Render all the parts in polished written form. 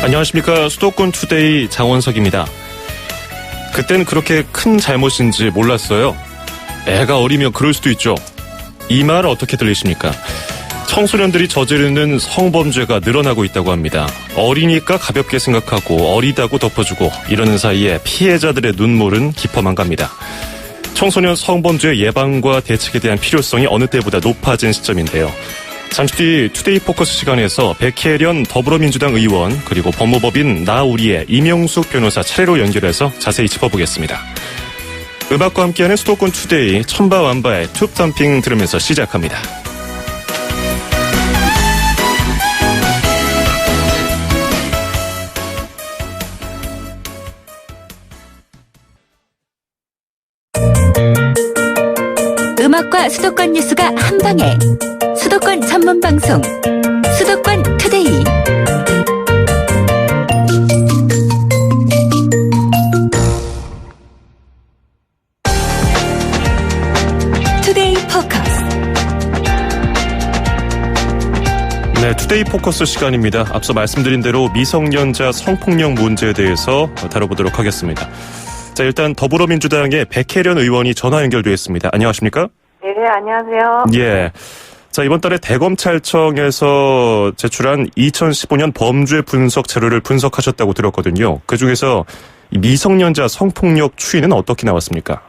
안녕하십니까. 수도권 투데이 장원석입니다. 그땐 그렇게 큰 잘못인지 몰랐어요. 애가 어리면 그럴 수도 있죠. 이 말 어떻게 들리십니까? 청소년들이 저지르는 성범죄가 늘어나고 있다고 합니다. 어리니까 가볍게 생각하고 어리다고 덮어주고 이러는 사이에 피해자들의 눈물은 깊어만 갑니다. 청소년 성범죄 예방과 대책에 대한 필요성이 어느 때보다 높아진 시점인데요. 잠시 뒤 투데이 포커스 시간에서 백혜련 더불어민주당 의원 그리고 법무법인 나우리의 이명숙 변호사 차례로 연결해서 자세히 짚어보겠습니다. 음악과 함께하는 수도권 투데이 천바완바의 툭덤핑 들으면서 시작합니다. 음악과 수도권 뉴스가 한방에 수도권 전문 방송 수도권 투데이. 투데이 포커스. 네, 투데이 포커스 시간입니다. 앞서 말씀드린 대로 미성년자 성폭력 문제에 대해서 다뤄보도록 하겠습니다. 자, 일단 더불어민주당의 백혜련 의원이 전화 연결되어 있습니다. 안녕하십니까? 네, 안녕하세요. 예. 자, 이번 달에 대검찰청에서 제출한 2015년 범죄 분석 자료를 분석하셨다고 들었거든요. 그중에서 미성년자 성폭력 추이는 어떻게 나왔습니까?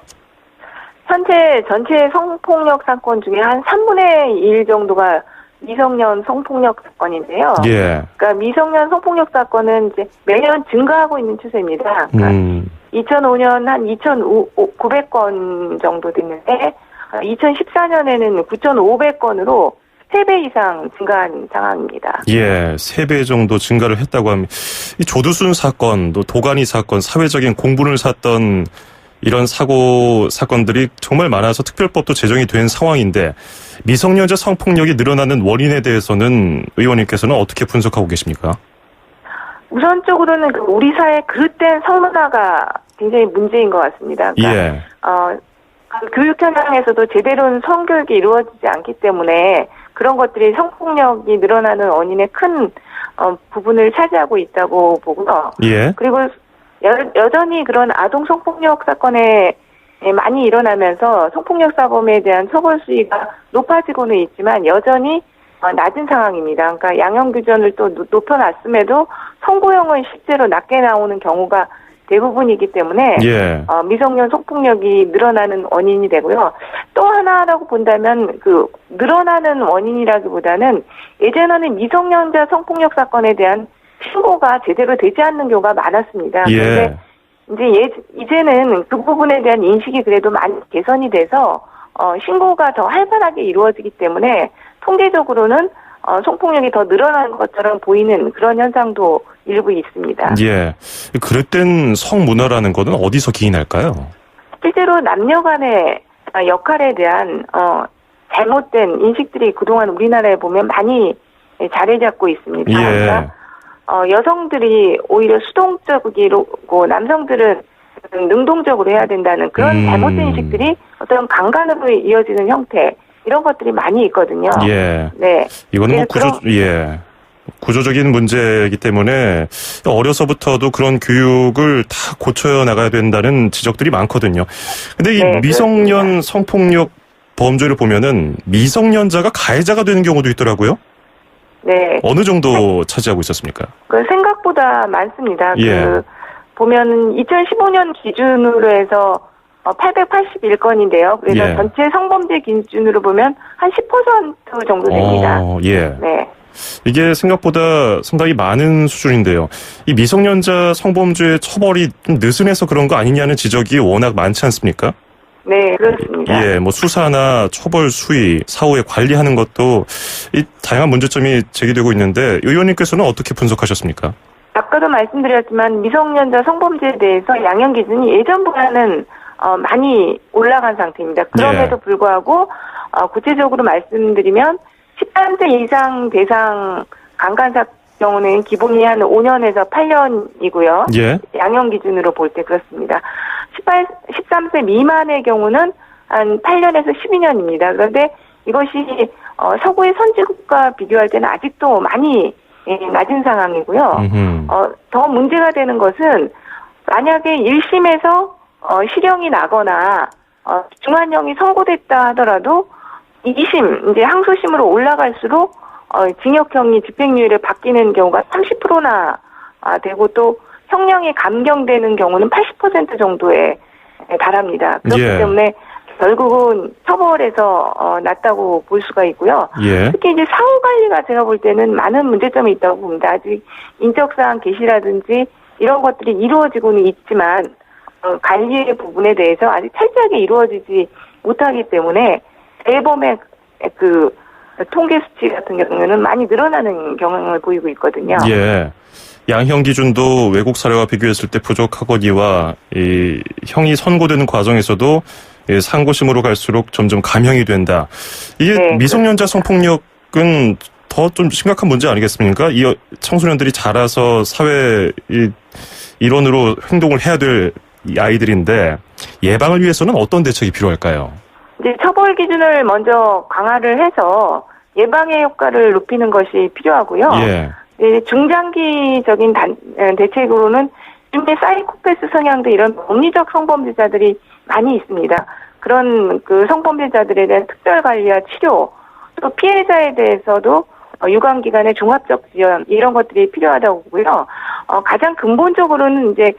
현재 전체 성폭력 사건 중에 한 3분의 1 정도가 미성년 성폭력 사건인데요. 예. 그러니까 미성년 성폭력 사건은 이제 매년 증가하고 있는 추세입니다. 그러니까 2005년 한 2,900건 정도 됐는데 2014년에는 9,500건으로 3배 이상 증가한 상황입니다. 예, 3배 정도 증가를 했다고 합니다. 이 조두순 사건, 또 도가니 사건, 사회적인 공분을 샀던 이런 사건들이 정말 많아서 특별법도 제정이 된 상황인데 미성년자 성폭력이 늘어나는 원인에 대해서는 의원님께서는 어떻게 분석하고 계십니까? 우선적으로는 우리 사회 그릇된 성문화가 굉장히 문제인 것 같습니다. 그러니까 예. 교육 현장에서도 제대로는 성교육이 이루어지지 않기 때문에 그런 것들이 성폭력이 늘어나는 원인의 큰 부분을 차지하고 있다고 보고요. 예. 그리고 여전히 그런 아동 성폭력 사건에 많이 일어나면서 성폭력 사범에 대한 처벌 수위가 높아지고는 있지만 여전히 낮은 상황입니다. 그러니까 양형 규정을 또 높여놨음에도 선고형은 실제로 낮게 나오는 경우가 대부분이기 때문에 예. 미성년 성폭력이 늘어나는 원인이 되고요. 또 하나라고 본다면 늘어나는 원인이라기보다는 예전에는 미성년자 성폭력 사건에 대한 신고가 제대로 되지 않는 경우가 많았습니다. 예. 그런데 이제는 그 부분에 대한 인식이 그래도 많이 개선이 돼서 신고가 더 활발하게 이루어지기 때문에 통계적으로는 성폭력이 더 늘어나는 것처럼 보이는 그런 현상도 일부 있습니다. 예. 그릇된 성문화라는 거는 어디서 기인할까요? 실제로 남녀 간의 역할에 대한 잘못된 인식들이 그동안 우리나라에 보면 많이 자리 잡고 있습니다. 예. 그러니까 여성들이 오히려 수동적이고 남성들은 능동적으로 해야 된다는 그런 잘못된 인식들이 어떤 강간으로 이어지는 형태 이런 것들이 많이 있거든요. 예. 네. 이거는 뭐 구조적인 문제이기 때문에 어려서부터도 그런 교육을 다 고쳐 나가야 된다는 지적들이 많거든요. 근데 이 미성년 그렇습니다. 성폭력 범죄를 보면은 미성년자가 가해자가 되는 경우도 있더라고요. 네. 어느 정도 차지하고 있었습니까? 생각보다 많습니다. 예. 보면 2015년 기준으로 해서 881건인데요. 그래서 예. 전체 성범죄 기준으로 보면 한 10% 정도 됩니다. 예. 네. 이게 생각보다 상당히 많은 수준인데요. 이 미성년자 성범죄 처벌이 좀 느슨해서 그런 거 아니냐는 지적이 워낙 많지 않습니까? 네, 그렇습니다. 예, 뭐 수사나 처벌 수위, 사후에 관리하는 것도 이 다양한 문제점이 제기되고 있는데 의원님께서는 어떻게 분석하셨습니까? 아까도 말씀드렸지만 미성년자 성범죄에 대해서 양형 기준이 예전보다는 많이 올라간 상태입니다. 그럼에도 불구하고 구체적으로 말씀드리면 13세 이상 대상 강간사 경우는 기본이 한 5년에서 8년이고요. 예. 양형 기준으로 볼 때 그렇습니다. 13세 미만의 경우는 한 8년에서 12년입니다. 그런데 이것이 서구의 선진국과 비교할 때는 아직도 많이 낮은 상황이고요. 더 문제가 되는 것은 만약에 1심에서 실형이 나거나 중한형이 선고됐다 하더라도 2심 이제 항소심으로 올라갈수록 징역형이 집행유예를 바뀌는 경우가 30%나 되고 또 형량이 감경되는 경우는 80% 정도에 달합니다. 그렇기 때문에 결국은 처벌에서 낮다고 볼 수가 있고요. 특히 이제 사후 관리가 제가 볼 때는 많은 문제점이 있다고 봅니다. 아직 인적사항 게시라든지 이런 것들이 이루어지고는 있지만 관리의 부분에 대해서 아직 철저하게 이루어지지 못하기 때문에 대범의 그 통계 수치 같은 경우는 많이 늘어나는 경향을 보이고 있거든요. 양형 기준도 외국 사례와 비교했을 때 부족하거니와 이 형이 선고되는 과정에서도 상고심으로 갈수록 점점 감형이 된다. 이게 미성년자 성폭력은 더 좀 심각한 문제 아니겠습니까? 이 청소년들이 자라서 사회 일원으로 행동을 해야 될 아이들인데 예방을 위해서는 어떤 대책이 필요할까요? 이제 처벌 기준을 먼저 강화를 해서 예방의 효과를 높이는 것이 필요하고요. 중장기적인 대책으로는 요즘에 사이코패스 성향도 이런 법리적 성범죄자들이 많이 있습니다. 그런 그 성범죄자들에 대한 특별 관리와 치료, 또 피해자에 대해서도 유관기관의 종합적 지원 이런 것들이 필요하다고 보고요. 가장 근본적으로는 이제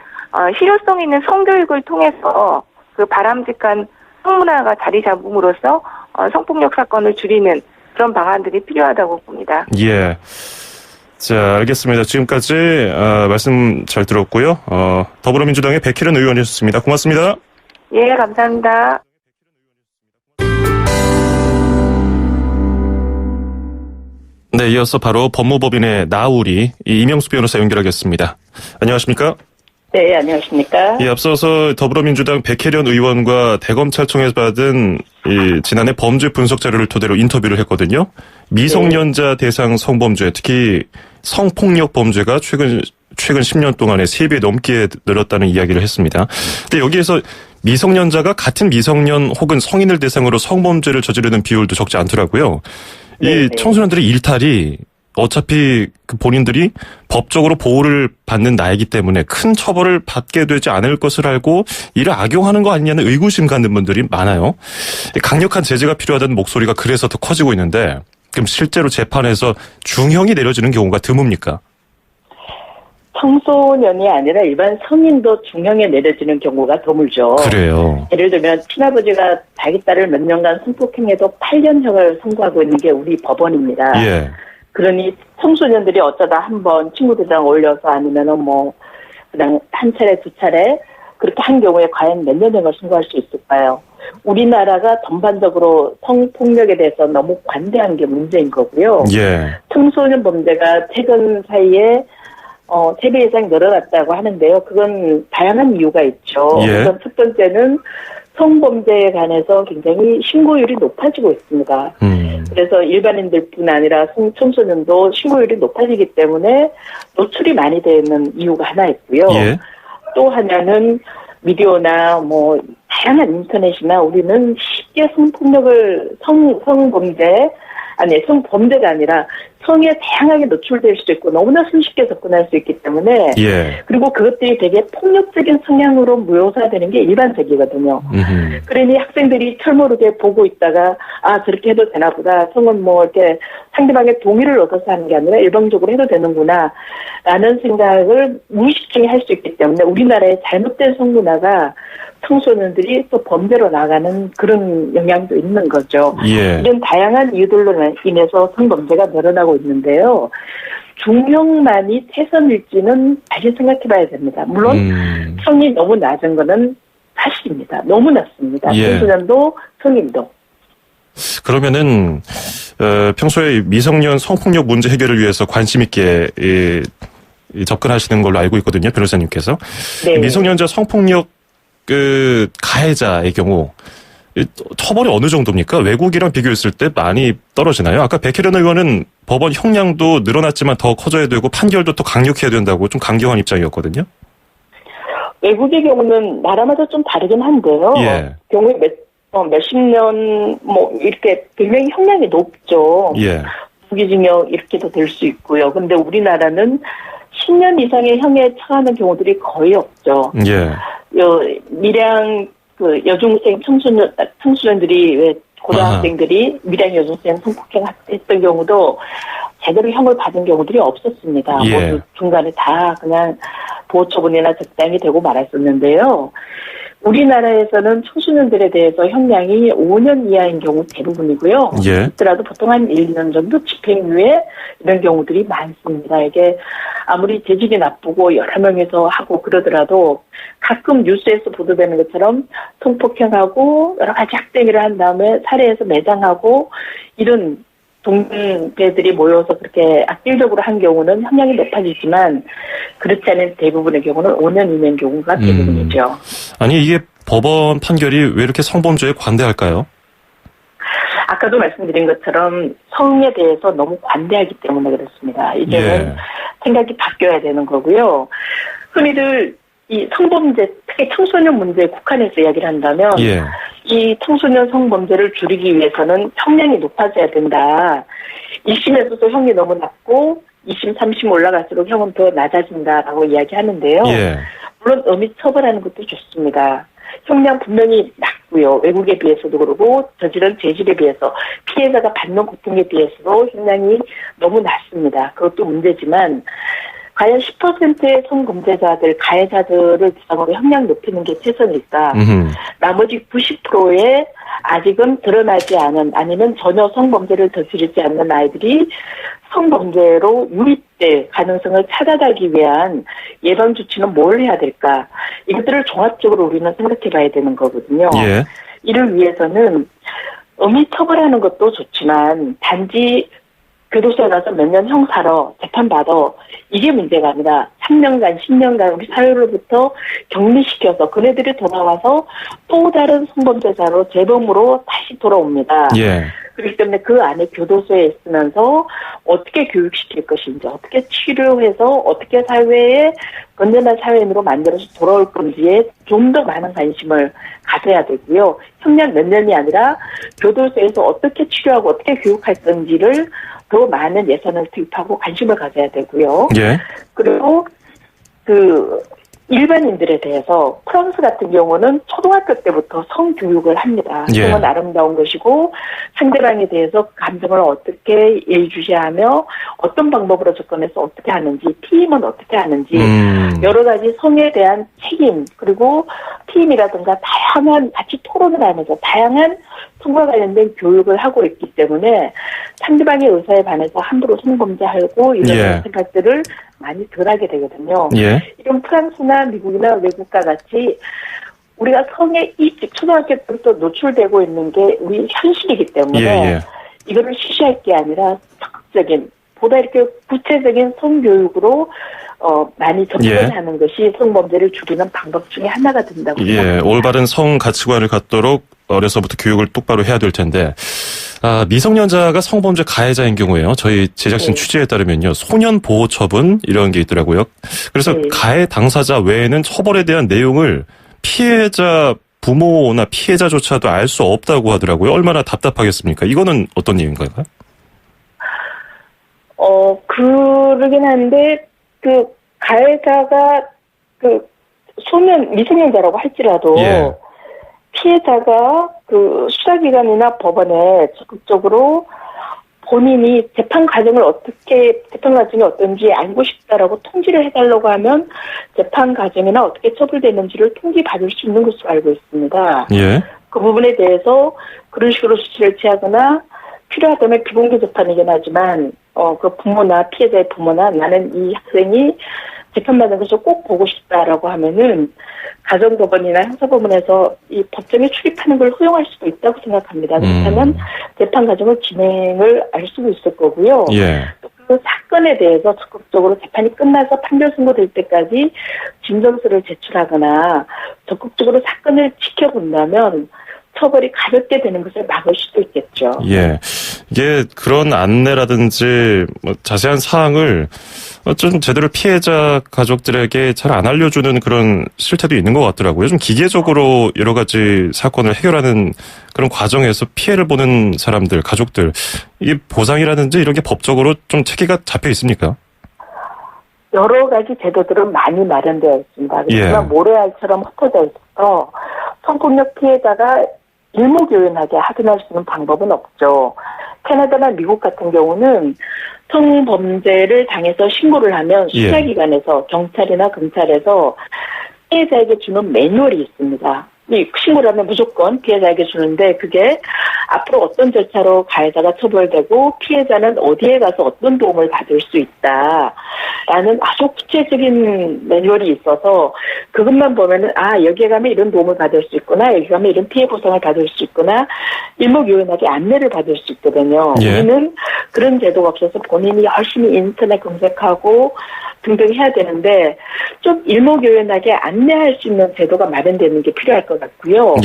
실효성 있는 성교육을 통해서 그 바람직한 성문화가 자리 잡음으로써 성폭력 사건을 줄이는 그런 방안들이 필요하다고 봅니다. 자, 알겠습니다. 지금까지 말씀 잘 들었고요. 더불어민주당의 백혜련 의원이었습니다. 고맙습니다. 감사합니다. 네, 이어서 바로 법무법인의 나우리 이명수 변호사 연결하겠습니다. 안녕하십니까? 네, 안녕하십니까? 앞서서 더불어민주당 백혜련 의원과 대검찰청에서 받은 지난해 범죄 분석 자료를 토대로 인터뷰를 했거든요. 미성년자 대상 성범죄, 특히 성폭력 범죄가 최근 10년 동안에 3배 넘게 늘었다는 이야기를 했습니다. 근데 여기에서 미성년자가 같은 미성년 혹은 성인을 대상으로 성범죄를 저지르는 비율도 적지 않더라고요. 이 청소년들의 일탈이 어차피 그 본인들이 법적으로 보호를 받는 나이기 때문에 큰 처벌을 받게 되지 않을 것을 알고 이를 악용하는 거 아니냐는 의구심 갖는 분들이 많아요. 강력한 제재가 필요하다는 목소리가 그래서 더 커지고 있는데 그럼 실제로 재판에서 중형이 내려지는 경우가 드뭅니까? 청소년이 아니라 일반 성인도 중형에 내려지는 경우가 드물죠. 그래요. 예를 들면 친아버지가 자기 딸을 몇 년간 성폭행해도 8년형을 선고하고 있는 게 우리 법원입니다. 그러니 청소년들이 어쩌다 한번 친구들이랑 어울려서 아니면은 뭐 그냥 한 차례 두 차례 그렇게 한 경우에 과연 몇 년형을 선고할 수 있을까요? 우리나라가 전반적으로 성폭력에 대해서 너무 관대한 게 문제인 거고요. 청소년 범죄가 최근 사이에 3배 이상 늘어났다고 하는데요. 그건 다양한 이유가 있죠. 우선 첫 번째는 성범죄에 관해서 굉장히 신고율이 높아지고 있습니다. 그래서 일반인들뿐 아니라 청소년도 신고율이 높아지기 때문에 노출이 많이 되는 이유가 하나 있고요. 또 하나는 미디어나 뭐 다양한 인터넷이나 우리는 쉽게 성폭력을 성범죄가 아니라 성에 다양하게 노출될 수 있고 너무나 손쉽게 접근할 수 있기 때문에 그리고 그것들이 되게 폭력적인 성향으로 묘사되는 게 일반적이거든요. 그러니 학생들이 철모르게 보고 있다가 저렇게 해도 되나 보다. 성은 뭐 이렇게 상대방의 동의를 얻어서 하는 게 아니라 일방적으로 해도 되는구나 라는 생각을 무의식 중에 할 수 있기 때문에 우리나라의 잘못된 성문화가 청소년들이 또 범죄로 나가는 그런 영향도 있는 거죠. 이런 다양한 이유들로 인해서 성범죄가 늘어나고 있는데요. 중형만이 최선일지는 다시 생각해봐야 됩니다. 물론 성이 너무 낮은 거는 사실입니다. 너무 낮습니다. 청소년도 성인도. 그러면은 평소에 미성년 성폭력 문제 해결을 위해서 관심 있게 접근하시는 걸로 알고 있거든요, 변호사님께서. 미성년자 성폭력 가해자의 경우 처벌이 어느 정도입니까? 외국이랑 비교했을 때 많이 떨어지나요? 아까 백혜련 의원은 법원 형량도 늘어났지만 더 커져야 되고 판결도 또 강력해야 된다고 좀 강경한 입장이었거든요. 외국의 경우는 나라마다 좀 다르긴 한데요. 경우에 몇십 년 이렇게 굉장히 형량이 높죠. 무기징역 이렇게도 될 수 있고요. 근데 우리나라는 10년 이상의 형에 처하는 경우들이 거의 없죠. 예. 밀양 여중생 청소년들이 왜 고등학생들이 밀양 여중생 성폭행 했던 경우도 제대로 형을 받은 경우들이 없었습니다. 예. 모두 중간에 다 그냥 보호처분이나 적당히 되고 말았었는데요. 우리나라에서는 청소년들에 대해서 형량이 5년 이하인 경우 대부분이고요. 예. 있더라도 보통 한 1년 정도 집행유예 이런 경우들이 많습니다. 이게 아무리 재질이 나쁘고 여러 명이서 하고 그러더라도 가끔 뉴스에서 보도되는 것처럼 성폭행하고 여러 가지 학대를 한 다음에 살해해서 매장하고 이런 동배들이 모여서 그렇게 악질적으로 한 경우는 형량이 높아지지만 그렇지 않은 대부분의 경우는 5년 이내인 경우가 대부분이죠. 아니 이게 법원 판결이 왜 이렇게 성범죄에 관대할까요? 아까도 말씀드린 것처럼 성에 대해서 너무 관대하기 때문에 그렇습니다. 이제는 생각이 바뀌어야 되는 거고요. 흔히들 이 성범죄, 특히 청소년 문제에 국한해서 이야기를 한다면 이 청소년 성범죄를 줄이기 위해서는 형량이 높아져야 된다. 1심에서도 형이 너무 낮고 2심, 3심 올라갈수록 형은 더 낮아진다라고 이야기하는데요. 물론 엄히 처벌하는 것도 좋습니다. 형량 분명히 낮고요. 외국에 비해서도 그러고 저지른 재질에 비해서 피해자가 받는 고통에 비해서도 형량이 너무 낮습니다. 그것도 문제지만 과연 10%의 성범죄자들, 가해자들을 대상으로 형량 높이는 게 최선일까? 나머지 90%의 아직은 드러나지 않은 아니면 전혀 성범죄를 저지르지 않는 아이들이 성범죄로 유입될 가능성을 차단하기 위한 예방 조치는 뭘 해야 될까? 이것들을 종합적으로 우리는 생각해 봐야 되는 거거든요. 이를 위해서는 엄히 처벌하는 것도 좋지만 단지 교도소에 가서 몇 년 형사로 재판받아 이게 문제가 아니라 3년간 10년간 우리 사회로부터 격리시켜서 그네들이 돌아와서 또 다른 성범죄자로 재범으로 다시 돌아옵니다. 그렇기 때문에 그 안에 교도소에 있으면서 어떻게 교육시킬 것인지 어떻게 치료해서 어떻게 사회에 건전한 사회인으로 만들어서 돌아올 건지에 좀 더 많은 관심을 가져야 되고요. 형량 몇 년이 아니라 교도소에서 어떻게 치료하고 어떻게 교육할 건지를 더 많은 예산을 투입하고 관심을 가져야 되고요. 그리고 일반인들에 대해서 프랑스 같은 경우는 초등학교 때부터 성교육을 합니다. 성은 아름다운 것이고 상대방에 대해서 감정을 어떻게 예의주시하며 어떤 방법으로 접근해서 어떻게 하는지 팀은 어떻게 하는지 여러 가지 성에 대한 책임 그리고 팀이라든가 다양한 같이 토론을 하면서 다양한 성과 관련된 교육을 하고 있기 때문에 상대방의 의사에 반해서 함부로 성범죄하고 이런 생각들을 많이 덜 하게 되거든요. 이런 프랑스나 미국이나 외국과 같이 우리가 성에 일찍 초등학교 때부터 노출되고 있는 게 우리 현실이기 때문에 이거를 시시할 게 아니라 적극적인 보다 이렇게 구체적인 성교육으로 많이 접근을 하는 것이 성범죄를 줄이는 방법 중에 하나가 된다고 생각합니다. 올바른 성 가치관을 갖도록 어려서부터 교육을 똑바로 해야 될 텐데 미성년자가 성범죄 가해자인 경우에요. 저희 제작진 취재에 따르면요. 소년보호처분 이런 게 있더라고요. 그래서 가해 당사자 외에는 처벌에 대한 내용을 피해자 부모나 피해자조차도 알 수 없다고 하더라고요. 얼마나 답답하겠습니까? 이거는 어떤 얘기인가요? 그러긴 한데 가해자가 미성년자라고 할지라도 피해자가 수사기관이나 법원에 적극적으로 본인이 재판 과정이 어떤지 알고 싶다라고 통지를 해달라고 하면 재판 과정이나 어떻게 처벌되는지를 통지받을 수 있는 것으로 알고 있습니다. 그 부분에 대해서 그런 식으로 조치를 취하거나 필요하다면 비공개 재판이긴 하지만 그 부모나 피해자의 부모나 나는 이 학생이 재판받는 것을 꼭 보고 싶다라고 하면은 가정법원이나 형사법원에서 이 법정에 출입하는 걸 허용할 수도 있다고 생각합니다. 그렇다면 재판 과정을 진행을 알 수도 있을 거고요. 또 그 사건에 대해서 적극적으로 재판이 끝나서 판결 선고될 때까지 진정서를 제출하거나 적극적으로 사건을 지켜본다면 처벌이 가볍게 되는 것을 막을 수도 있겠죠. 예. 이게 그런 안내라든지 뭐 자세한 사항을 좀 제대로 피해자 가족들에게 잘 안 알려주는 그런 실태도 있는 것 같더라고요. 좀 기계적으로 여러 가지 사건을 해결하는 그런 과정에서 피해를 보는 사람들, 가족들, 이게 보상이라든지 이런 게 법적으로 좀 체계가 잡혀 있습니까? 여러 가지 제도들은 많이 마련되어 있습니다. 그렇지만 모래알처럼 흩어져 있어서 성폭력 피해자가 일목요연하게 확인할 수 있는 방법은 없죠. 캐나다나 미국 같은 경우는 성범죄를 당해서 신고를 하면 수사기관에서 경찰이나 검찰에서 피해자에게 주는 매뉴얼이 있습니다. 이 신고를 하면 무조건 피해자에게 주는데 그게 앞으로 어떤 절차로 가해자가 처벌되고 피해자는 어디에 가서 어떤 도움을 받을 수 있다라는 아주 구체적인 매뉴얼이 있어서 그것만 보면은 여기에 가면 이런 도움을 받을 수 있구나, 여기 가면 이런 피해 보상을 받을 수 있구나, 일목요연하게 안내를 받을 수 있거든요. 우리는 그런 제도가 없어서 본인이 열심히 인터넷 검색하고 등등 해야 되는데 좀 일목요연하게 안내할 수 있는 제도가 마련되는 게 필요할 것 같고요.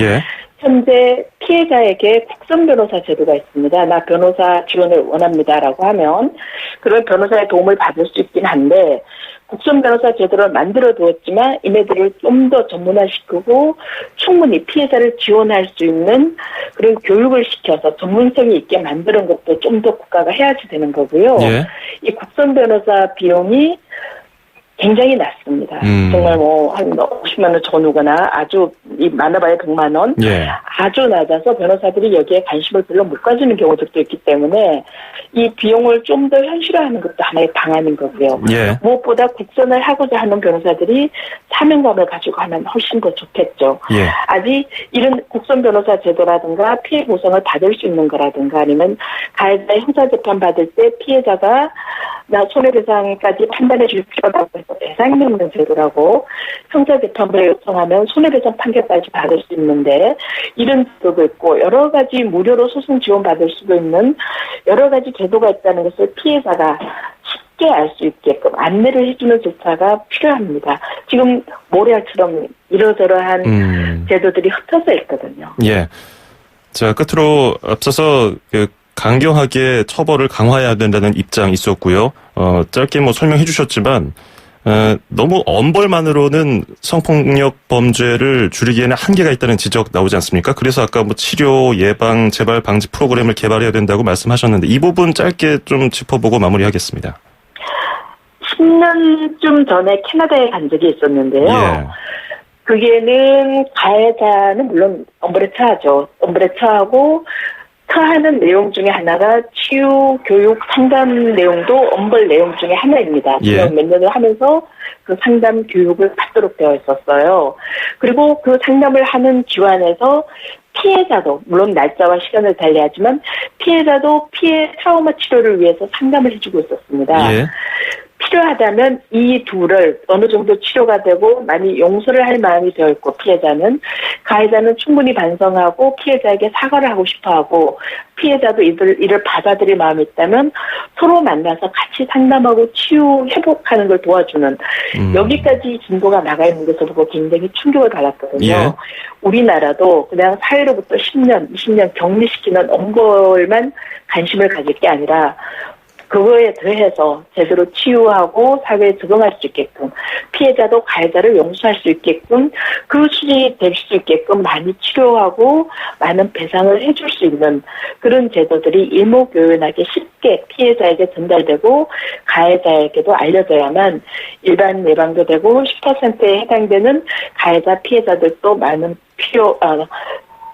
현재 피해자에게 국선 변호사 제도가 있습니다. 나 변호사 지원을 원합니다라고 하면 그런 변호사의 도움을 받을 수 있긴 한데 국선 변호사 제도를 만들어 두었지만 이네들을 좀 더 전문화시키고 충분히 피해자를 지원할 수 있는 그런 교육을 시켜서 전문성이 있게 만드는 것도 좀 더 국가가 해야지 되는 거고요. 이 국선 변호사 비용이 굉장히 낮습니다. 정말 한 50만 원 전후거나 아주 많아봐야 100만 원. 아주 낮아서 변호사들이 여기에 관심을 별로 못 가지는 경우들도 있기 때문에 이 비용을 좀 더 현실화하는 것도 하나의 방안인 거고요. 무엇보다 국선을 하고자 하는 변호사들이 사명감을 가지고 하면 훨씬 더 좋겠죠. 아직 이런 국선 변호사 제도라든가 피해 보상을 받을 수 있는 거라든가 아니면 가해자의 형사재판 받을 때 피해자가 나 손해배상까지 판단해 줄 필요가 없고 배상이 있는 제도라고 형사재판부에 요청하면 손해배상 판결까지 받을 수 있는데 이런 제도도 있고 여러 가지 무료로 소송 지원 받을 수도 있는 여러 가지 제도가 있다는 것을 피해자가 쉽게 알 수 있게끔 안내를 해주는 절차가 필요합니다. 지금 모래알처럼 이러저러한 제도들이 흩어져 있거든요. 자, 끝으로 앞서서 강경하게 처벌을 강화해야 된다는 입장이 있었고요. 짧게 설명해 주셨지만 너무 엄벌만으로는 성폭력 범죄를 줄이기에는 한계가 있다는 지적 나오지 않습니까? 그래서 아까 치료, 예방, 재발 방지 프로그램을 개발해야 된다고 말씀하셨는데 이 부분 짧게 좀 짚어보고 마무리하겠습니다. 10년쯤 전에 캐나다에 간 적이 있었는데요. 그게는 가해자는 물론 엄벌에 처하죠. 엄벌에 처하고 처하는 내용 중에 하나가 치유, 교육, 상담 내용도 엄벌 내용 중에 하나입니다. 몇 년을 하면서 그 상담 교육을 받도록 되어 있었어요. 그리고 그 상담을 하는 기관에서 피해자도 물론 날짜와 시간을 달리하지만 피해자도 피해 트라우마 치료를 위해서 상담을 해주고 있었습니다. 필요하다면 이 둘을 어느 정도 치료가 되고 많이 용서를 할 마음이 되어 있고 피해자는 가해자는 충분히 반성하고 피해자에게 사과를 하고 싶어하고 피해자도 이를 받아들일 마음이 있다면 서로 만나서 같이 상담하고 치유 회복하는 걸 도와주는 여기까지 진도가 나가 있는 것을 보고 굉장히 충격을 받았거든요. 우리나라도 그냥 사회로부터 10년, 20년 격리시키는 엄벌만 관심을 가질 게 아니라 그거에 더해서 제대로 치유하고 사회에 적응할 수 있게끔 피해자도 가해자를 용서할 수 있게끔 그 수준이 될 수 있게끔 많이 치료하고 많은 배상을 해줄 수 있는 그런 제도들이 일목요연하게 쉽게 피해자에게 전달되고 가해자에게도 알려져야만 일반 예방도 되고 10%에 해당되는 가해자 피해자들도 많은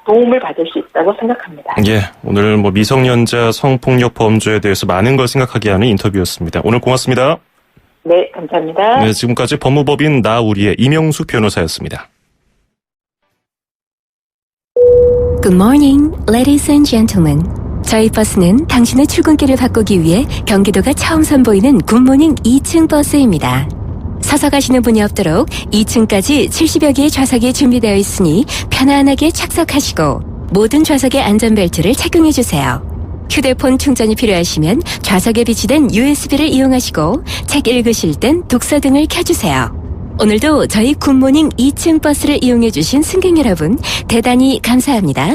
도움을 받을 수 있다고 생각합니다. 오늘 미성년자 성폭력 범죄에 대해서 많은 걸 생각하게 하는 인터뷰였습니다. 오늘 고맙습니다. 네, 감사합니다. 네, 지금까지 법무법인 나우리의 이명숙 변호사였습니다. Good morning, ladies and gentlemen. 저희 버스는 당신의 출근길을 바꾸기 위해 경기도가 처음 선보이는 굿모닝 2층 버스입니다. 서서 가시는 분이 없도록 2층까지 70여 개의 좌석이 준비되어 있으니 편안하게 착석하시고 모든 좌석에 안전벨트를 착용해주세요. 휴대폰 충전이 필요하시면 좌석에 비치된 USB를 이용하시고 책 읽으실 땐 독서 등을 켜주세요. 오늘도 저희 굿모닝 2층 버스를 이용해주신 승객 여러분 대단히 감사합니다.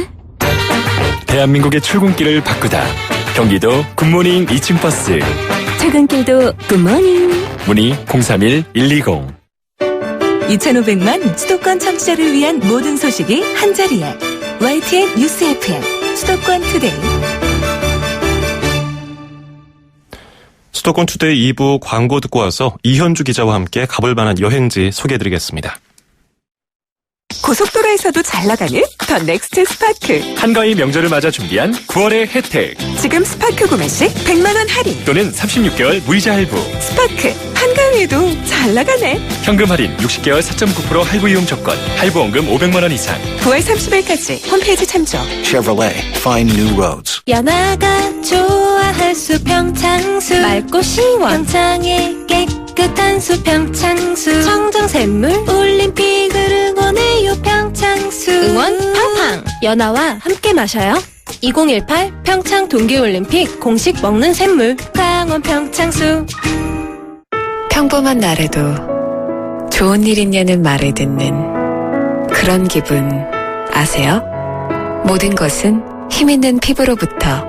대한민국의 출근길을 바꾸다. 경기도 굿모닝 2층 버스. 퇴근길도 굿모닝. 문의 031-120. 2,500만 수도권 청취자를 위한 모든 소식이 한자리에. YTN 뉴스 FM 수도권 투데이. 수도권 투데이 2부 광고 듣고 와서 이현주 기자와 함께 가볼 만한 여행지 소개해드리겠습니다. 고속도로에서도 잘 나가는 더 넥스트 스파크. 한가위 명절을 맞아 준비한 9월의 혜택. 지금 스파크 구매 시 100만 원 할인. 또는 36개월 무이자 할부. 스파크 한가위에도 잘 나가네. 현금 할인 60개월 4.9% 할부 이용 조건. 할부 원금 500만 원 이상. 9월 30일까지 홈페이지 참조. Chevrolet, find new roads. 연아가 좋아할 수 평창수. 맑고 시원 평창의 깨끗한 수 평창수. 청정샘물 올림픽을 응원해요 평창수. 응원 팡팡. 연아와 함께 마셔요. 2018 평창 동계올림픽 공식 먹는 샘물 강원 평창수. 평범한 날에도 좋은 일 있냐는 말을 듣는 그런 기분 아세요? 모든 것은 힘있는 피부로부터.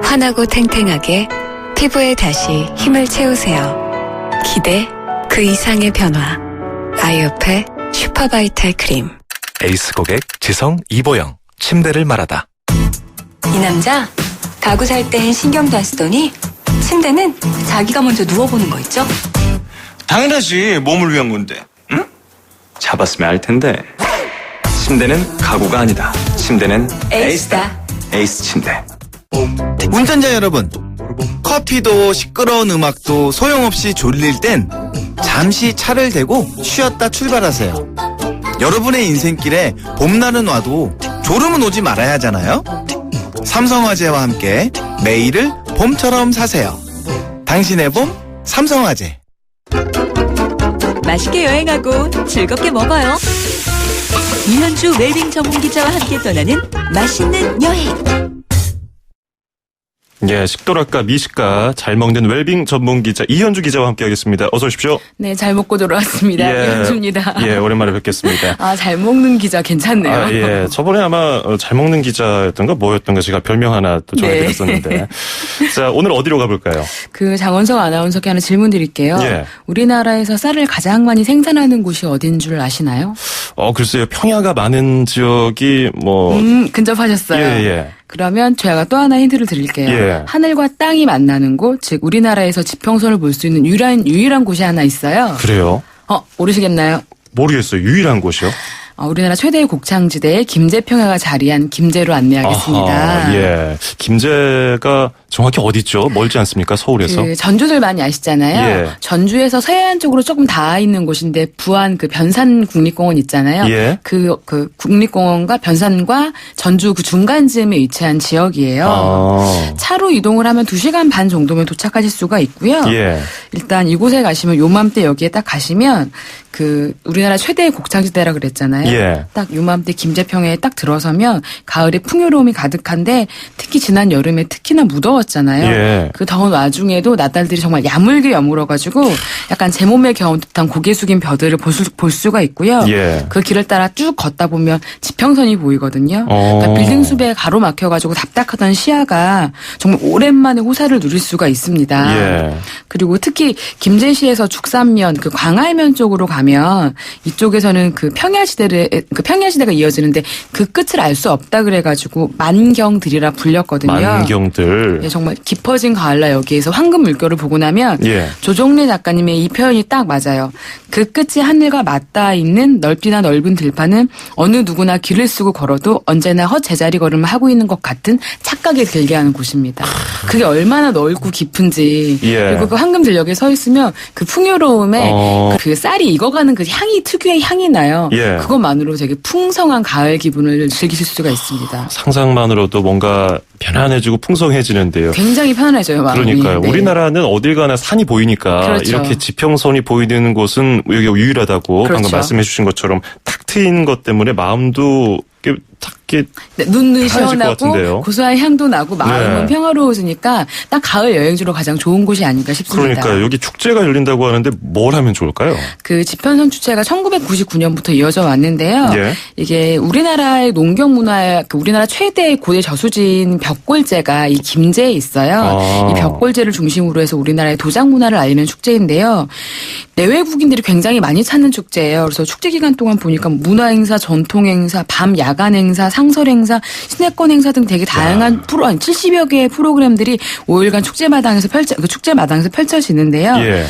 환하고 탱탱하게 피부에 다시 힘을 채우세요. 기대 그 이상의 변화. 아이오페 슈퍼바이탈 크림. 에이스 고객 지성 이보영. 침대를 말하다. 이 남자 가구 살 땐 신경도 안 쓰더니 침대는 자기가 먼저 누워보는 거 있죠? 당연하지. 몸을 위한 건데. 응? 잡았으면 알 텐데. 침대는 가구가 아니다. 침대는 에이스다. 에이스 침대. 운전자 여러분, 커피도 시끄러운 음악도 소용없이 졸릴 땐 잠시 차를 대고 쉬었다 출발하세요. 여러분의 인생길에 봄날은 와도 졸음은 오지 말아야 하잖아요. 삼성화재와 함께 매일을 봄처럼 사세요. 당신의 봄 삼성화재. 맛있게 여행하고 즐겁게 먹어요. 이현주 웰빙 전문기자와 함께 떠나는 맛있는 여행. 예, 식도락과 미식가 잘 먹는 웰빙 전문 기자 이현주 기자와 함께하겠습니다. 어서 오십시오. 네, 잘 먹고 돌아왔습니다. 예, 이현주입니다. 예, 오랜만에 뵙겠습니다. 아, 잘 먹는 기자 괜찮네요. 아, 예, 저번에 아마 잘 먹는 기자였던가 뭐였던가 제가 별명 하나 또 정해드렸었는데. 네. 자, 오늘 어디로 가볼까요? 그 장원석 아나운서께 하나 질문 드릴게요. 예. 우리나라에서 쌀을 가장 많이 생산하는 곳이 어딘 줄 아시나요? 글쎄요. 평야가 많은 지역이 근접하셨어요. 예, 예. 그러면 제가 또 하나 힌트를 드릴게요. 예. 하늘과 땅이 만나는 곳, 즉 우리나라에서 지평선을 볼 수 있는 유일한 곳이 하나 있어요. 그래요? 모르시겠나요? 모르겠어요. 유일한 곳이요? 우리나라 최대의 곡창지대에 김제평야가 자리한 김제로 안내하겠습니다. 아하, 예. 김제가 정확히 어디 있죠? 멀지 않습니까? 서울에서? 그 전주들 많이 아시잖아요. 예. 전주에서 서해안 쪽으로 조금 닿아 있는 곳인데 부안 그 변산 국립공원 있잖아요. 예. 그 국립공원과 변산과 전주 그 중간쯤에 위치한 지역이에요. 차로 이동을 하면 2시간 반 정도면 도착하실 수가 있고요. 예. 일단 이곳에 가시면 요맘때 여기에 딱 가시면 그 우리나라 최대의 곡창지대라 그랬잖아요. 예. 딱 요맘때 김제평야에 딱 들어서면 가을에 풍요로움이 가득한데 특히 지난 여름에 특히나 무더웠잖아요. 예. 그 더운 와중에도 나달들이 정말 야물게 여물어가지고 약간 제 몸에 겨운 듯한 고개 숙인 벼들을 볼 수가 있고요. 예. 그 길을 따라 쭉 걷다 보면 지평선이 보이거든요. 그러니까 빌딩 숲에 가로막혀가지고 답답하던 시야가 정말 오랜만에 호사를 누릴 수가 있습니다. 예. 그리고 특히 김제시에서 죽산면 그 광활면 쪽으로 가면 이쪽에서는 그 평야시대가 이어지는데 그 끝을 알 수 없다 그래가지고 만경들이라 불렸거든요. 만경들. 예, 정말 깊어진 가을날 여기에서 황금 물결을 보고 나면 예. 조정래 작가님의 이 표현이 딱 맞아요. 그 끝이 하늘과 맞닿아 있는 넓디나 넓은 들판은 어느 누구나 길을 쓰고 걸어도 언제나 제자리 걸음을 하고 있는 것 같은 착각이 들게 하는 곳입니다. 그게 얼마나 넓고 깊은지 예. 그리고 그 황금들역에 서 있으면 그 풍요로움에 그 쌀이 익어가는 그 향이 특유의 향이 나요. 예. 그것만으로 되게 풍성한 가을 기분을 즐기실 수가 있습니다. 상상만으로도 뭔가 편안해지고 풍성해지는데요. 굉장히 편안해져요, 마음이. 그러니까요. 네. 우리나라는 어딜 가나 산이 보이니까 그렇죠. 이렇게 지평선이 보이는 곳은 여기가 유일하다고 그렇죠. 방금 말씀해 주신 것처럼 탁 트인 것 때문에 마음도 눈은 하얘질 것 시원하고 같은데요. 고소한 향도 나고 마음은 평화로워지니까 딱 가을 여행지로 가장 좋은 곳이 아닌가 싶습니다. 그러니까 여기 축제가 열린다고 하는데 뭘 하면 좋을까요? 그 지평선 축제가 1999년부터 이어져 왔는데요. 예. 이게 우리나라의 농경 문화의 우리나라 최대의 고대 저수지인 벽골제가 이 김제에 있어요. 이 벽골제를 중심으로 해서 우리나라의 도장 문화를 알리는 축제인데요. 내외국인들이 굉장히 많이 찾는 축제예요. 그래서 축제 기간 동안 보니까 문화 행사, 전통 행사, 밤 야간 행사, 상설 행사, 시내권 행사 등 되게 다양한 70여 개의 프로그램들이 5일간 축제 마당에서 펼쳐지는데요. 예.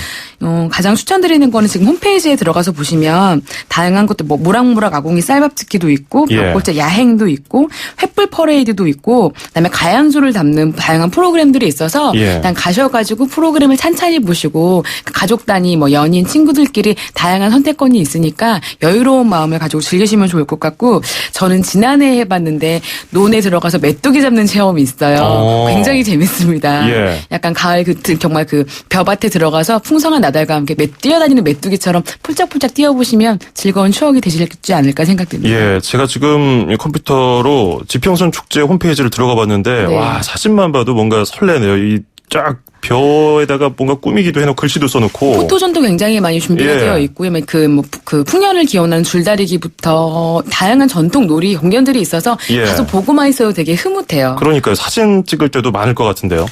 가장 추천드리는 거는 지금 홈페이지에 들어가서 보시면 다양한 것도 뭐 모락모락 아궁이 쌀밥짓기도 있고 벽골제 야행도 있고 횃불 퍼레이드도 있고 그다음에 가양조를 담는 다양한 프로그램들이 있어서 일단 가셔가지고 프로그램을 찬찬히 보시고 가족 단위 뭐 연인 친구들끼리 다양한 선택권이 있으니까 여유로운 마음을 가지고 즐기시면 좋을 것 같고 저는 지난해 해봤는데 논에 들어가서 메뚜기 잡는 체험이 있어요. 굉장히 재밌습니다. 약간 가을 정말 그 벼밭에 들어가서 풍성한 나달과 함께 뛰어다니는 메뚜기처럼 폴짝폴짝 뛰어보시면 즐거운 추억이 되시지 않을까 생각됩니다. 예, 제가 지금 컴퓨터로 지평선 축제 홈페이지를 들어가 봤는데 와 사진만 봐도 뭔가 설레네요. 이 쫙 벼에다가 뭔가 꾸미기도 해놓고 글씨도 써놓고 포토존도 굉장히 많이 준비가 되어 있고요. 그 풍년을 기원하는 줄다리기부터 다양한 전통 놀이 공연들이 있어서 가서 보고만 있어도 되게 흐뭇해요. 그러니까요. 사진 찍을 때도 많을 것 같은데요.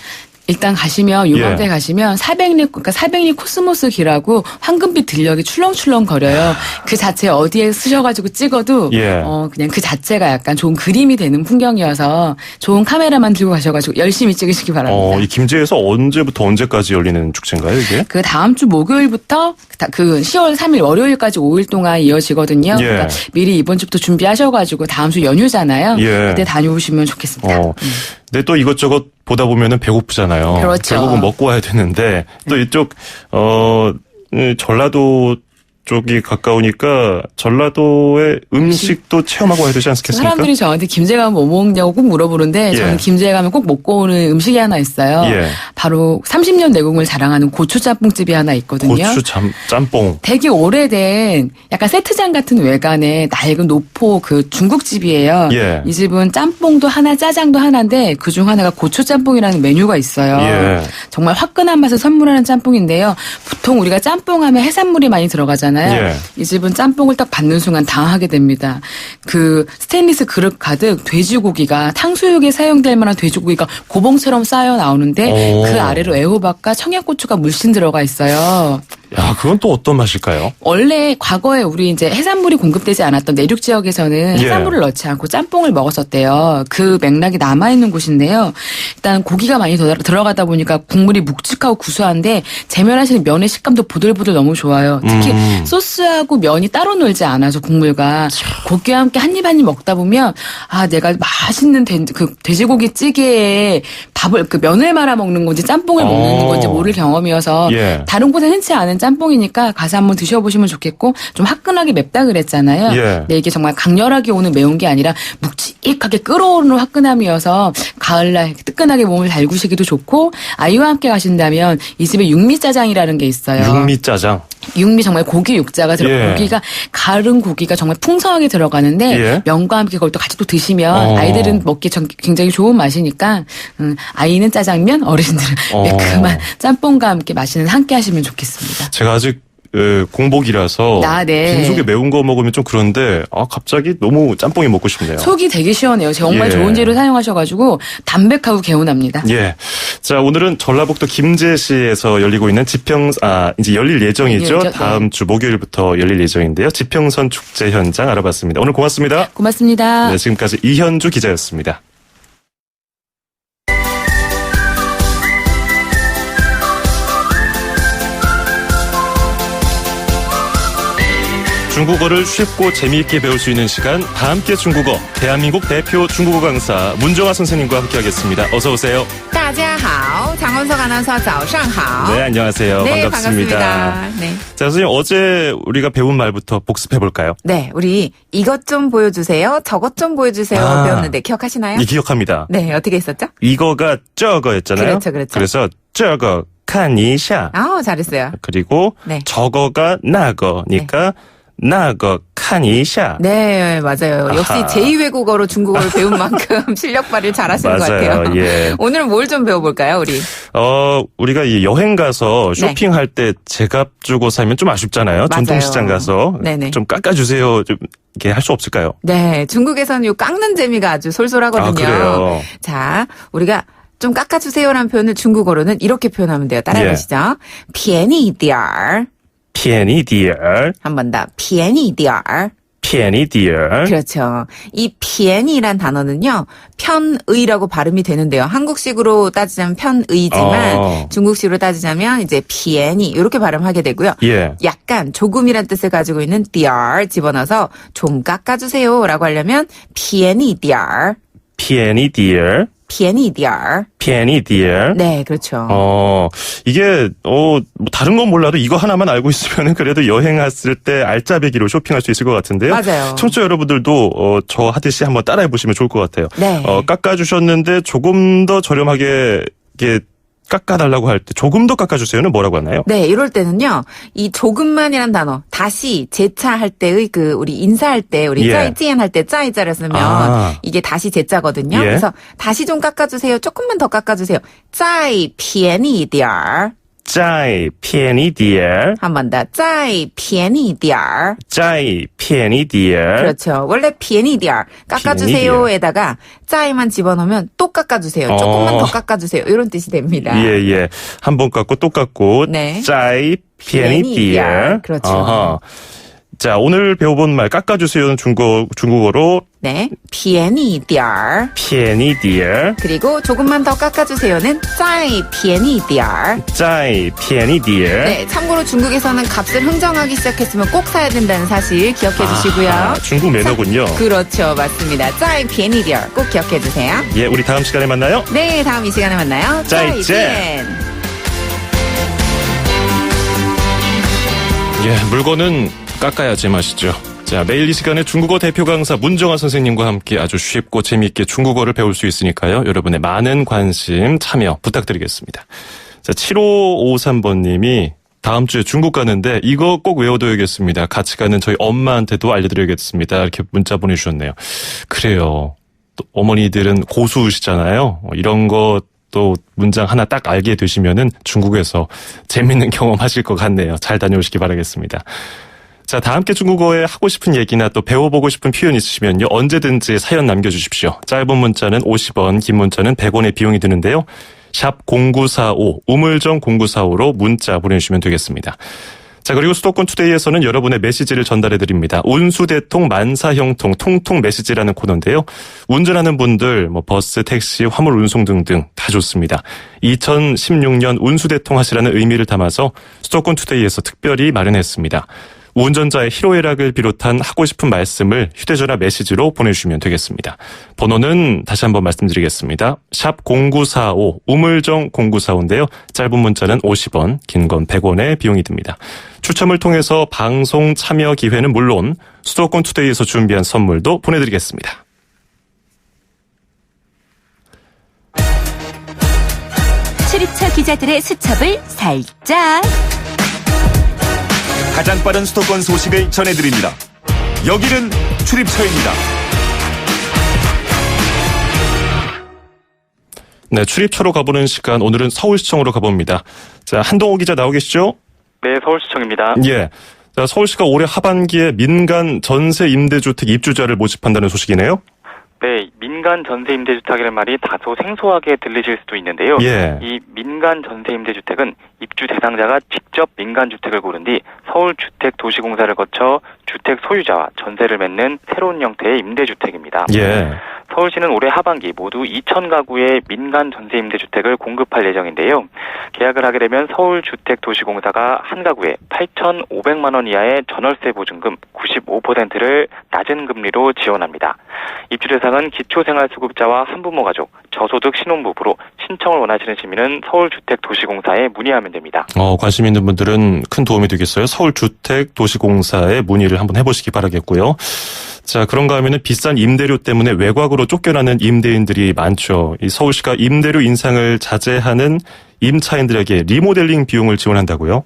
일단 가시면 요맘때 가시면 400리 코스모스 길하고 황금빛 들녘이 출렁출렁 거려요. 그 자체 어디에 쓰셔가지고 찍어도 그냥 그 자체가 약간 좋은 그림이 되는 풍경이어서 좋은 카메라만 들고 가셔가지고 열심히 찍으시기 바랍니다. 이 김제에서 언제부터 언제까지 열리는 축제인가요, 이게? 그 다음 주 목요일부터 그 10월 3일 월요일까지 5일 동안 이어지거든요. 그러니까 미리 이번 주부터 준비하셔가지고 다음 주 연휴잖아요. 그때 다녀오시면 좋겠습니다. 근데 또 이것저것 보다 보면은 배고프잖아요. 그렇죠. 결국은 먹고 와야 되는데 또 이쪽 전라도 쪽이 가까우니까 전라도의 음식도 체험하고 해야 되지 않겠습니까? 사람들이 저한테 김제 가면 뭐 먹냐고 꼭 물어보는데 저는 김제에 가면 꼭 먹고 오는 음식이 하나 있어요. 바로 30년 내공을 자랑하는 고추짬뽕집이 하나 있거든요. 짬뽕. 되게 오래된 약간 세트장 같은 외관의 낡은 노포 그 중국집이에요. 이 집은 짬뽕도 하나 짜장도 하나인데 그중 하나가 고추짬뽕이라는 메뉴가 있어요. 정말 화끈한 맛을 선물하는 짬뽕인데요. 보통 우리가 짬뽕하면 해산물이 많이 들어가잖아요. 이 집은 짬뽕을 딱 받는 순간 당하게 됩니다. 그 스테인리스 그릇 가득 돼지고기가 탕수육에 사용될 만한 돼지고기가 고봉처럼 쌓여 나오는데 그 아래로 애호박과 청양고추가 물씬 들어가 있어요. 야, 그건 또 어떤 맛일까요? 원래 과거에 우리 이제 해산물이 공급되지 않았던 내륙 지역에서는 해산물을 넣지 않고 짬뽕을 먹었었대요. 그 맥락이 남아있는 곳인데요. 일단 고기가 많이 들어가다 보니까 국물이 묵직하고 구수한데 재면하시는 면의 식감도 보들보들 너무 좋아요. 특히 소스하고 면이 따로 놀지 않아서 국물과 고기와 함께 한 입 한 입 먹다 보면 내가 맛있는 그 돼지고기 찌개에 밥을 그 면을 말아 먹는 건지 짬뽕을 먹는 건지 모를 경험이어서 다른 곳에 흔치 않은 짬뽕이니까 가서 한번 드셔보시면 좋겠고 좀 화끈하게 맵다 그랬잖아요. 근데 이게 정말 강렬하게 오는 매운 게 아니라 묵직하게 끓어오르는 화끈함이어서 가을날 뜨끈하게 몸을 달구시기도 좋고 아이와 함께 가신다면 이 집에 육미짜장이라는 게 있어요. 육미짜장. 육미 정말 고기 육자가 고기가 가른 고기가 정말 풍성하게 들어가는데 면과 함께 그걸 또 같이 또 드시면 아이들은 먹기 굉장히 좋은 맛이니까 아이는 짜장면 어르신들은 매콤한 짬뽕과 함께 맛있는 함께 하시면 좋겠습니다. 제가 아직 공복이라서 빈속에 매운 거 먹으면 좀 그런데 갑자기 너무 짬뽕이 먹고 싶네요. 속이 되게 시원해요. 정말 좋은 재료 사용하셔가지고 담백하고 개운합니다. 자, 오늘은 전라북도 김제시에서 열리고 있는 이제 열릴 예정이죠. 다음 주 목요일부터 열릴 예정인데요. 지평선 축제 현장 알아봤습니다. 오늘 고맙습니다. 고맙습니다. 네, 지금까지 이현주 기자였습니다. 중국어를 쉽고 재미있게 배울 수 있는 시간 다함께 중국어 대한민국 대표 중국어 강사 문정아 선생님과 함께하겠습니다. 어서 오세요. 大家好, 장원석 아나운서 早上好. 네, 안녕하세요. 네, 반갑습니다. 네. 자, 선생님 어제 우리가 배운 말부터 복습해 볼까요? 네, 우리 이것 좀 보여주세요, 저것 좀 보여주세요 배웠는데 기억하시나요? 예, 기억합니다. 네, 어떻게 했었죠? 이거가 저거였잖아요. 그렇죠. 그래서 저거看一下. 잘했어요. 그리고 저거가 나거니까 나거 카니샤. 네, 맞아요. 역시 아하. 제2외국어로 중국어를 배운 만큼 실력 발휘를 잘하시는 것 같아요. 예. 오늘 뭘 좀 배워볼까요, 우리? 우리가 이 여행 가서 쇼핑할 때 제값 주고 사면 좀 아쉽잖아요. 맞아요. 전통시장 가서 네네. 좀 깎아주세요. 좀 이렇게 할 수 없을까요? 네, 중국에서는 요 깎는 재미가 아주 솔솔하거든요. 그래요. 자, 우리가 좀 깎아주세요라는 표현을 중국어로는 이렇게 표현하면 돼요. 따라해보시죠. 便宜点儿. 便宜点儿. 한 번 더. 便宜点儿. 便宜点儿. 그렇죠. 이 便宜란 단어는요. 편의라고 발음이 되는데요. 한국식으로 따지자면 편의지만 중국식으로 따지자면 이제 便宜이렇게 발음하게 되고요. 예. 약간 조금이란 뜻을 가지고 있는 点儿 집어넣어서 좀 깎아주세요라고 하려면 便宜点儿.便宜点儿.便宜点儿. 便宜点儿. 네, 그렇죠. 이게 뭐 다른 건 몰라도 이거 하나만 알고 있으면 그래도 여행 갔을 때 알짜배기로 쇼핑할 수 있을 것 같은데요. 맞아요. 청취자 여러분들도 저 하듯이 한번 따라해 보시면 좋을 것 같아요. 네. 깎아주셨는데 조금 더 저렴하게 이게 깎아달라고 할 때 조금 더 깎아주세요는 뭐라고 하나요? 네, 이럴 때는요. 이 조금만이란 단어 다시 재차할 때의 그 우리 인사할 때 우리 예. 짜이지엔 할 때 짜이자를 쓰면 이게 다시 재자거든요. 예. 그래서 다시 좀 깎아주세요. 조금만 더 깎아주세요. 再便宜点儿. 再便宜点儿. 한 번 더. 再便宜点儿. 再便宜点儿. 그렇죠. 원래 便宜点儿 깎아주세요에다가 再만 집어넣으면 또 깎아주세요. 조금만 더 깎아주세요. 이런 뜻이 됩니다. 예. 한 번 깎고 또 깎고. 네. 再便宜点儿. 그렇죠. 어허. 자, 오늘 배워본 말 깎아주세요는 중국어로 ね, 便宜点儿. 便宜点儿. 그리고 조금만 더 깎아주세요는 再便宜点儿. 再便宜点儿. 네, 참고로 중국에서는 값을 흥정하기 시작했으면 꼭 사야 된다는 사실 기억해 주시고요. 중국 매너군요. 그렇죠, 맞습니다. 再便宜点儿꼭 기억해 주세요. 예, 우리 다음 시간에 만나요. 네, 다음 이 시간에 만나요. 再见. 예, 물건은 깎아야 제맛이죠. 자, 매일 이 시간에 중국어 대표 강사 문정아 선생님과 함께 아주 쉽고 재미있게 중국어를 배울 수 있으니까요. 여러분의 많은 관심, 참여 부탁드리겠습니다. 자, 7553번님이 다음 주에 중국 가는데 이거 꼭 외워둬야겠습니다. 같이 가는 저희 엄마한테도 알려드려야겠습니다. 이렇게 문자 보내주셨네요. 그래요. 또 어머니들은 고수시잖아요. 이런 거 또 문장 하나 딱 알게 되시면은 중국에서 재밌는 경험하실 것 같네요. 잘 다녀오시기 바라겠습니다. 자, 다 함께 중국어에 하고 싶은 얘기나 또 배워보고 싶은 표현 있으시면요. 언제든지 사연 남겨주십시오. 짧은 문자는 50원, 긴 문자는 100원의 비용이 드는데요. 샵 0945, 우물정 0945로 문자 보내주시면 되겠습니다. 자, 그리고 수도권 투데이에서는 여러분의 메시지를 전달해드립니다. 운수대통 만사형통 통통 메시지라는 코너인데요. 운전하는 분들, 버스, 택시, 화물 운송 등등 다 좋습니다. 2016년 운수대통 하시라는 의미를 담아서 수도권 투데이에서 특별히 마련했습니다. 운전자의 희로애락을 비롯한 하고 싶은 말씀을 휴대전화 메시지로 보내주시면 되겠습니다. 번호는 다시 한번 말씀드리겠습니다. 샵 0945, 우물정 0945인데요. 짧은 문자는 50원, 긴 건 100원의 비용이 듭니다. 추첨을 통해서 방송 참여 기회는 물론 수도권 투데이에서 준비한 선물도 보내드리겠습니다. 출입처 기자들의 수첩을 살짝. 가장 빠른 수도권 소식을 전해드립니다. 여기는 출입처입니다. 네, 출입처로 가보는 시간, 오늘은 서울시청으로 가봅니다. 자, 한동호 기자 나오 계시죠? 네, 서울시청입니다. 예. 자, 서울시가 올해 하반기에 민간 전세 임대주택 입주자를 모집한다는 소식이네요? 네, 민간 전세 임대주택이라는 말이 다소 생소하게 들리실 수도 있는데요. 예. 이 민간 전세 임대주택은 입주 대상자가 직접 민간 주택을 고른 뒤 서울주택도시공사를 거쳐 주택 소유자와 전세를 맺는 새로운 형태의 임대주택입니다. 예. 서울시는 올해 하반기 모두 2,000가구의 민간 전세 임대주택을 공급할 예정인데요. 계약을 하게 되면 서울주택도시공사가 한 가구에 8,500만 원 이하의 전월세 보증금 95%를 낮은 금리로 지원합니다. 입주 대상은 기초생활수급자와 한부모 가족, 저소득 신혼부부로 신청을 원하시는 시민은 서울주택도시공사에 문의하면 됩니다. 관심 있는 분들은 큰 도움이 되겠어요. 서울주택도시공사에 문의를 한번 해보시기 바라겠고요. 자, 그런가 하면은 비싼 임대료 때문에 외곽으로 쫓겨나는 임대인들이 많죠. 이 서울시가 임대료 인상을 자제하는 임차인들에게 리모델링 비용을 지원한다고요?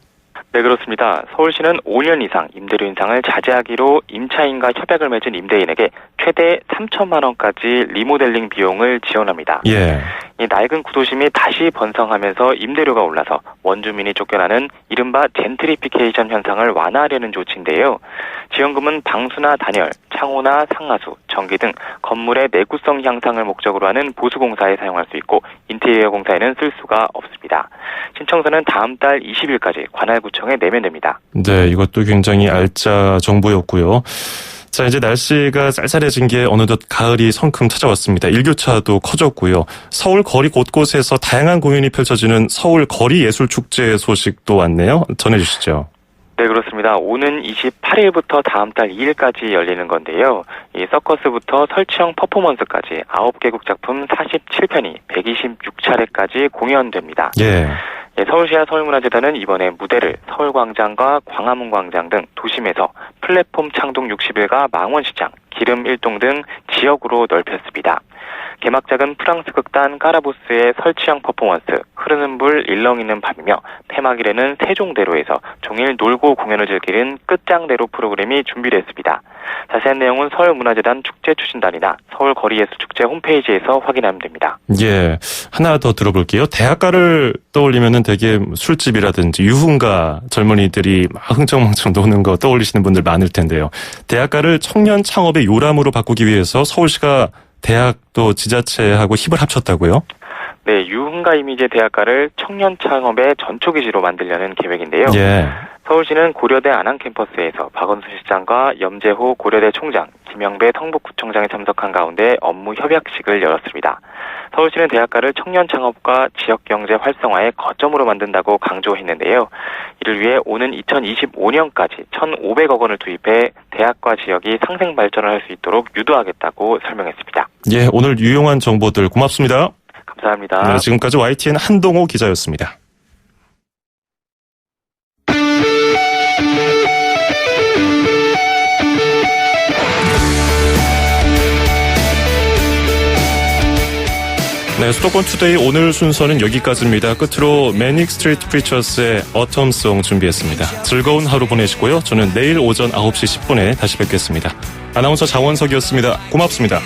네, 그렇습니다. 서울시는 5년 이상 임대료 인상을 자제하기로 임차인과 협약을 맺은 임대인에게 최대 3천만 원까지 리모델링 비용을 지원합니다. 예. 이 낡은 구도심이 다시 번성하면서 임대료가 올라서 원주민이 쫓겨나는 이른바 젠트리피케이션 현상을 완화하려는 조치인데요. 지원금은 방수나 단열, 창호나 상하수, 전기 등 건물의 내구성 향상을 목적으로 하는 보수공사에 사용할 수 있고 인테리어 공사에는 쓸 수가 없습니다. 신청서는 다음 달 20일까지 관할구청에 내면 됩니다. 네, 이것도 굉장히 알짜 정보였고요. 자, 이제 날씨가 쌀쌀해진 게 어느덧 가을이 성큼 찾아왔습니다. 일교차도 커졌고요. 서울 거리 곳곳에서 다양한 공연이 펼쳐지는 서울 거리예술축제 소식도 왔네요. 전해주시죠. 네, 그렇습니다. 오는 28일부터 다음 달 2일까지 열리는 건데요. 이 서커스부터 설치형 퍼포먼스까지 9개국 작품 47편이 126차례까지 공연됩니다. 예. 서울시와 서울문화재단은 이번에 무대를 서울광장과 광화문광장 등 도심에서 플랫폼 창동 60일과 망원시장, 기름 1동 등 지역으로 넓혔습니다. 개막작은 프랑스 극단 까라보스의 설치형 퍼포먼스 흐르는 불 일렁이는 밤이며 폐막일에는 세종대로에서 종일 놀고 공연을 즐기는 끝장대로 프로그램이 준비됐습니다. 자세한 내용은 서울문화재단 축제추진단이나 서울거리예술축제 홈페이지에서 확인하면 됩니다. 예, 하나 더 들어볼게요. 대학가를 떠올리면은 되게 술집이라든지 유흥가 젊은이들이 막 흥청망청 노는 거 떠올리시는 분들 많을 텐데요. 대학가를 청년 창업의 요람으로 바꾸기 위해서 서울시가 대학도 지자체하고 힘을 합쳤다고요? 네, 유흥가 이미지의 대학가를 청년 창업의 전초기지로 만들려는 계획인데요. 예. 서울시는 고려대 안암캠퍼스에서 박원순 시장과 염재호 고려대 총장, 김영배 성북구청장이 참석한 가운데 업무 협약식을 열었습니다. 서울시는 대학가를 청년 창업과 지역경제 활성화의 거점으로 만든다고 강조했는데요. 이를 위해 오는 2025년까지 1,500억 원을 투입해 대학과 지역이 상생 발전을 할 수 있도록 유도하겠다고 설명했습니다. 예, 오늘 유용한 정보들 고맙습니다. 감사합니다. 네, 지금까지 YTN 한동호 기자였습니다. 네, 수도권 투데이 오늘 순서는 여기까지입니다. 끝으로 매닉 스트리트 프리처스의 어텀송 준비했습니다. 즐거운 하루 보내시고요. 저는 내일 오전 9시 10분에 다시 뵙겠습니다. 아나운서 장원석이었습니다. 고맙습니다.